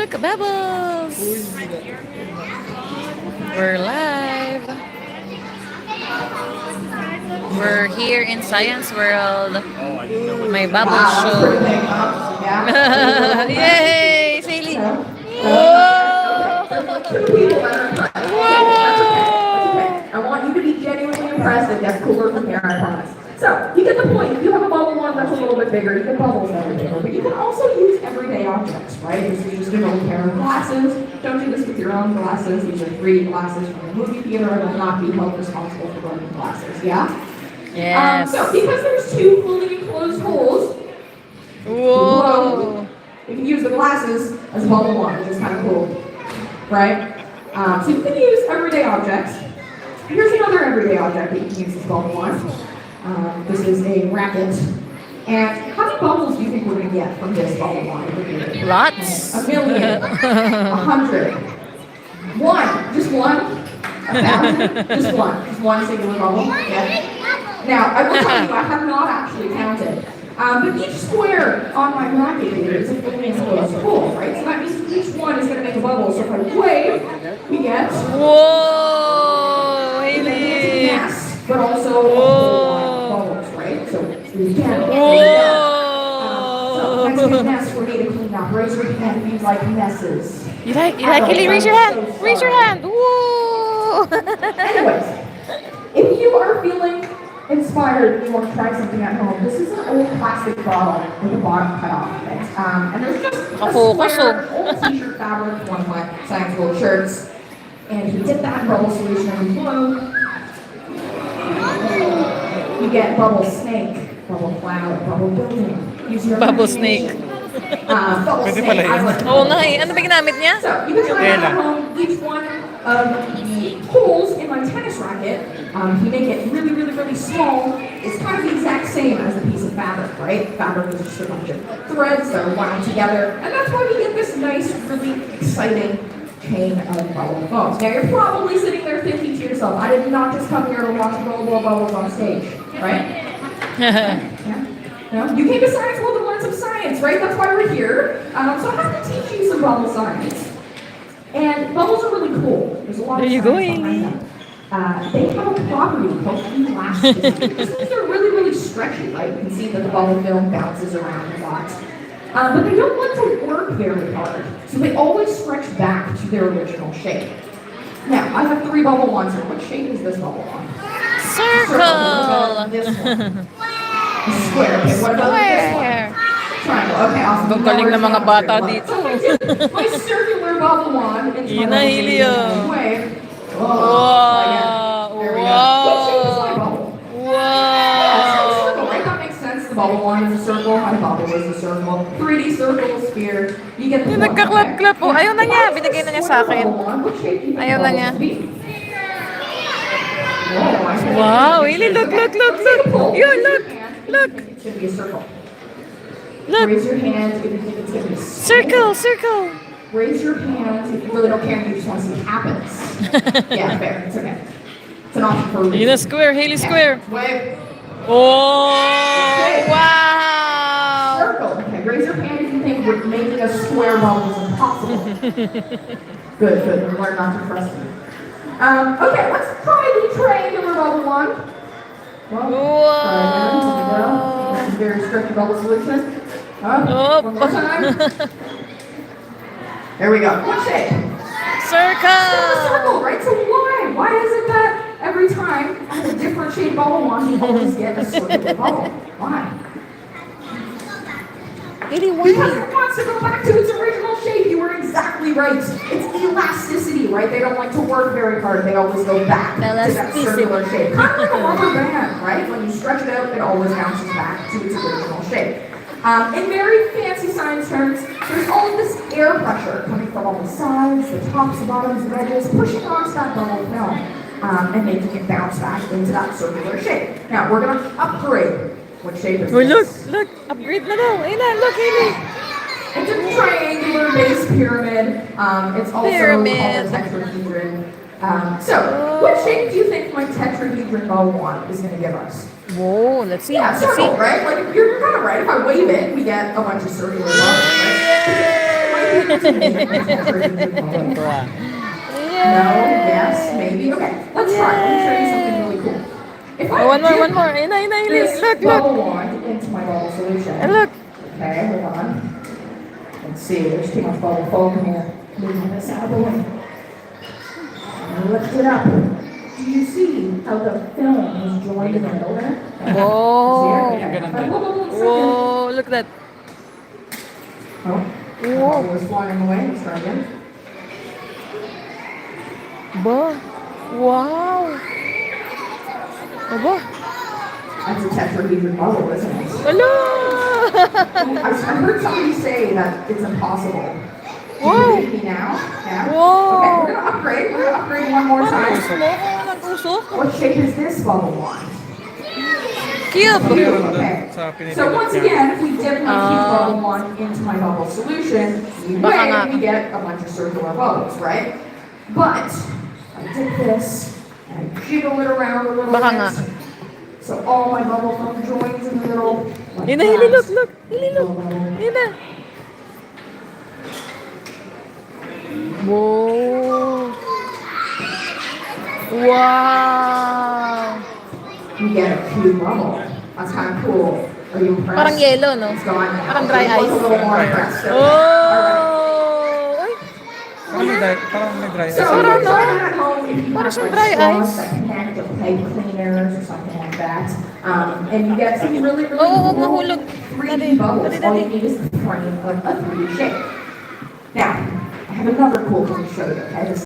Look, bubbles! We're live. We're here in Science World. My bubble Wow, that's pretty show. big, huh? Yeah. Yay, Saley! There's Whoa! like two people that are impressed. That's okay. That's okay. I want you to be genuinely impressed. It gets cooler from here, I promise. So, you get the point. If you have a bubble one that's a little bit bigger, you can bubbles that are bigger. But you can also use everyday objects, right? If you just a little pair of glasses, don't do this with your own glasses. These are free glasses from the movie theater. I will not be held responsible for broken glasses, yeah? Yes. So, because there's two fully enclosed holes, Whoa! you can use the glasses as a bubble one, which is kind of cool, right? So you can use everyday objects. Here's another everyday object that you can use as a bubble one. This is a racket. And how many bubbles do you think we're going to get from this bubble one? Lots. 1,000,000, 100, one, just one, 1,000, just one singular bubble. Yeah. Now, I will tell you, I have not actually counted. But each square on my racket here is a fully enclosed hole, right? So that means each one is going to make a bubble. So if I wave, we get Whoa! a Haley! mess, but also a whole lot of bubbles, right? So we can. So next big mess for me to clean up. Raise your hand if you like messes. You like Haley? Raise your hand! Raise your hand! Whoa! Anyways, if you are feeling inspired and you want to try something at home, this is an old plastic bottle with the bottom cut off of it. And there's just a square old t-shirt fabric, one of my Science World shirts, and you dip that in bubble solution and you blow. You get bubble snake, bubble cloud, bubble building. Use your Bubble snake. Bubble snake. Oo nga eh. Ano ba ginamit niya? So, you can try it at home. Each one of the holes in my tennis racket, if you make it really, really, really small, it's kind of the exact same as a piece of fabric, right? Fabric is just a bunch of threads that are wound together, and that's why we get this nice, really exciting chain of bubble foams. Now, you're probably sitting there thinking to yourself, I did not just come here to watch roll bubbles on stage, right? Yeah. No? You came to Science World to learn some science, right? That's why we're here. So I have to teach you some bubble science. And bubbles are really cool. There's a lot of science behind them. They have a property called elasticity. This means they're really, really stretchy, right? You can see that the bubble film bounces around a lot. But they don't want to work very hard, so they always stretch back to their original shape. Now, I have 3 bubble ones here. What shape is this bubble one? Circle! This one. Square. Okay, what about this one? Triangle. Okay, awesome. Ang galing ng mga bata dito. My circular bubble wand. Yun na, Helio. Wow. Wow! There we go. What shape is my bubble? Wow! It's a circle, right? That makes sense. The bubble wand is a circle. My bubble is a circle. 3D circle, sphere. You get the Yung point. nagka-clap-clap po. Ayaw na niya. Binigay na niya sa akin. Ayaw na niya. Wow! Ili, look! Yun, look! It's going to be a circle. Look! Raise your hands if you think it's going to be a Circle! Raise your hands if you really don't care and you just want to see what happens. Yeah, fair. It's okay. It's an option for a reason. Yun na square. Haley square. Wave. Oh! Okay. Wow! Circle. Okay, raise your hand if you think making a square bubble is impossible. Good. Learn not to trust me. Okay, let's try the triangular bubble one. Wow! This is very strict bubble solution. Oh. One more time. There we go. What shape? Circle! Still a circle, right? So why? Why is it that every time I have a different shaped bubble one, you always get a circular bubble? Why? Because it wants to go back to its original shape. You were exactly right. It's elasticity, right? They don't like to work very hard. They always go back to that circular shape. Kind of like a rubber band, right? When you stretch it out, it always bounces back to its original shape. In very fancy science terms, there's all of this air pressure coming from all the sides, the tops, the bottoms, the edges, pushing onto that bubble film and making it bounce back into that circular shape. Now, we're going to upgrade. What shape is this? Look! Upgrade na daw. Ayun na, look, Haley. It's a triangular base pyramid. It's also called a tetrahedron. What shape do you think my tetrahedron bubble one is going to give us? Whoa, let's see. Yeah, circle, right? Like, you're kind of right. If I wave it, we get a bunch of circular bubbles, right? It might be Tuwa. No, yes, maybe. Okay, let's try. Let me show you something really cool. If I Oh, one dip more. Ayun na, this look. bubble wand into my bubble solution. And look. Okay, hold on. Let's see, there's too much bubble foam here. Moving this out of the way. And lift it up. Do you see how the film is joined in the middle there? Whoa. See it? Okay. Whoa, look at that. Oh, the bubble was flying away. Let's try again. Ba? Wow. Aba? That's a tetrahedron bubble, isn't it? Hello! I heard somebody say that it's impossible. Whoa! Do you believe me now? Yeah? Whoa! Okay, we're gonna upgrade. We're gonna upgrade one more time. Nag-uso? What shape is this bubble wand? Cube! Okay. So once again, if we dip my cube bubble wand into my bubble solution, we Baka nga. wave, we get a bunch of circular bubbles, right? But I dip this and I jiggle it around a little Baka bit. nga. So all my bubble foam joins in the middle. Like Hili, that. look. Hili, look. Yun na. Whoa. Wow. You get a cube bubble. That's kind of cool. Are you impressed? Parang yellow, no? It's gone now. Parang dry It was ice. a little more impressed. Okay. Oh! Ay, Parang may dry So, ice. Parang so at home, if you Parang have siyang like dry straws ice. that connect to pipe cleaners or something like that, and you get some really, really Oo, cool mahulog. 3D Dali, bubbles. dali, All dali. you need is the frame of a 3D shape. Now, I have another cool thing to show you, okay? This